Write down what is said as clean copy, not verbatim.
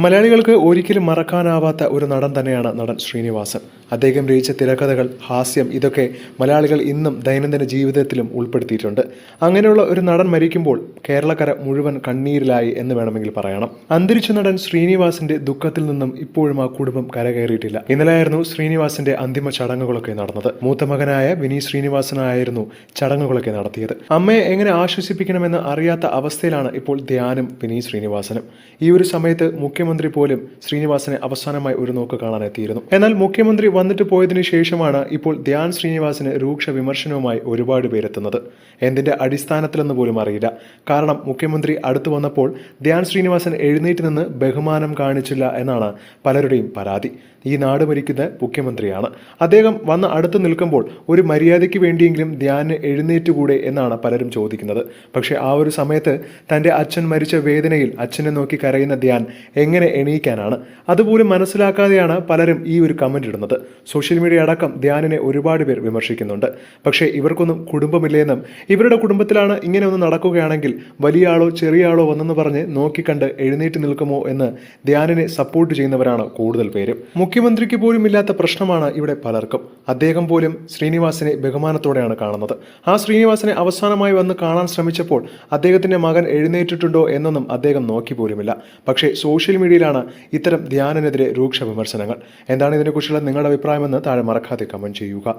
മലയാളികൾക്ക് ഒരിക്കലും മറക്കാനാവാത്ത ഒരു നടൻ തന്നെയാണ് നടൻ ശ്രീനിവാസൻ. അദ്ദേഹം രചിച്ച തിരക്കഥകൾ, ഹാസ്യം ഇതൊക്കെ മലയാളികൾ ഇന്നും ദൈനംദിന ജീവിതത്തിലും ഉൾപ്പെടുത്തിയിട്ടുണ്ട്. അങ്ങനെയുള്ള ഒരു നടൻ മരിക്കുമ്പോൾ കേരളക്കര മുഴുവൻ കണ്ണീരിലായി എന്ന് വേണമെങ്കിൽ പറയണം. അന്തരിച്ച നടൻ ശ്രീനിവാസന്റെ ദുഃഖത്തിൽ നിന്നും ഇപ്പോഴും ആ കുടുംബം കരകയറിയിട്ടില്ല. ഇന്നലെയായിരുന്നു ശ്രീനിവാസന്റെ അന്തിമ ചടങ്ങുകളൊക്കെ നടന്നത്. മൂത്ത മകനായ വിനീത് ശ്രീനിവാസനായിരുന്നു ചടങ്ങുകളൊക്കെ നടത്തിയത്. അമ്മയെ എങ്ങനെ ആശ്വസിപ്പിക്കണമെന്ന് അറിയാത്ത അവസ്ഥയിലാണ് ഇപ്പോൾ ധ്യാനും വിനീത് ശ്രീനിവാസനും. ഈ ഒരു സമയത്ത് മുഖ്യമന്ത്രി പോലും ശ്രീനിവാസനെ അവസാനമായി ഒരു നോക്ക് കാണാനെത്തിയിരുന്നു. എന്നാൽ മുഖ്യമന്ത്രി വന്നിട്ട് പോയതിനു ശേഷമാണ് ഇപ്പോൾ ധ്യാൻ ശ്രീനിവാസന് രൂക്ഷ വിമർശനവുമായി ഒരുപാട് പേരെത്തുന്നത്. എന്തിന്റെ അടിസ്ഥാനത്തിലെന്ന് പോലും അറിയില്ല. കാരണം മുഖ്യമന്ത്രി അടുത്തു വന്നപ്പോൾ ധ്യാൻ ശ്രീനിവാസൻ എഴുന്നേറ്റ് നിന്ന് ബഹുമാനം കാണിച്ചില്ല എന്നാണ് പലരുടെയും പരാതി. ഈ നാട് ഭരിക്കുന്ന മുഖ്യമന്ത്രിയാണ്. അദ്ദേഹം വന്ന് അടുത്ത് നിൽക്കുമ്പോൾ ഒരു മര്യാദയ്ക്ക് വേണ്ടിയെങ്കിലും ധ്യാന് എഴുന്നേറ്റുകൂടെ എന്നാണ് പലരും ചോദിക്കുന്നത്. പക്ഷേ ആ ഒരു സമയത്ത് തൻ്റെ അച്ഛൻ മരിച്ച വേദനയിൽ അച്ഛനെ നോക്കി കരയുന്ന ധ്യാൻ എങ്ങനെ എണീക്കാനാണ്? അതുപോലും മനസ്സിലാക്കാതെയാണ് പലരും ഈ ഒരു കമന്റ് ഇടുന്നത്. സോഷ്യൽ മീഡിയ അടക്കം ധ്യാനിനെ ഒരുപാട് പേർ വിമർശിക്കുന്നുണ്ട്. പക്ഷേ ഇവർക്കൊന്നും കുടുംബമില്ലേന്നും ഇവരുടെ കുടുംബത്തിലാണ് ഇങ്ങനെ ഒന്ന് നടക്കുകയാണെങ്കിൽ വലിയ ആളോ ചെറിയ ആളോ വന്നെന്ന് പറഞ്ഞ് നോക്കിക്കണ്ട് എഴുന്നേറ്റ് നിൽക്കുമോ എന്ന് ധ്യാനിനെ സപ്പോർട്ട് ചെയ്യുന്നവരാണ് കൂടുതൽ പേരും. മുഖ്യമന്ത്രിക്ക് പോലും ഇല്ലാത്ത പ്രശ്നമാണ് ഇവിടെ പലർക്കും. അദ്ദേഹം പോലും ശ്രീനിവാസനെ ബഹുമാനത്തോടെയാണ് കാണുന്നത്. ആ ശ്രീനിവാസനെ അവസാനമായി വന്ന് കാണാൻ ശ്രമിച്ചപ്പോൾ അദ്ദേഹത്തിന്റെ മകൻ എഴുന്നേറ്റിട്ടുണ്ടോ എന്നൊന്നും അദ്ദേഹം നോക്കി പോലുമില്ല. പക്ഷേ സോഷ്യൽ മീഡിയയിലാണ് ഇത്തരം ധ്യാനിനെതിരെ രൂക്ഷ വിമർശനങ്ങൾ. എന്താണ് ഇതിനെക്കുറിച്ചുള്ള നിങ്ങളുടെ അഭിപ്രായമെന്ന് താഴെ മറക്കാതെ കമന്റ് ചെയ്യുക.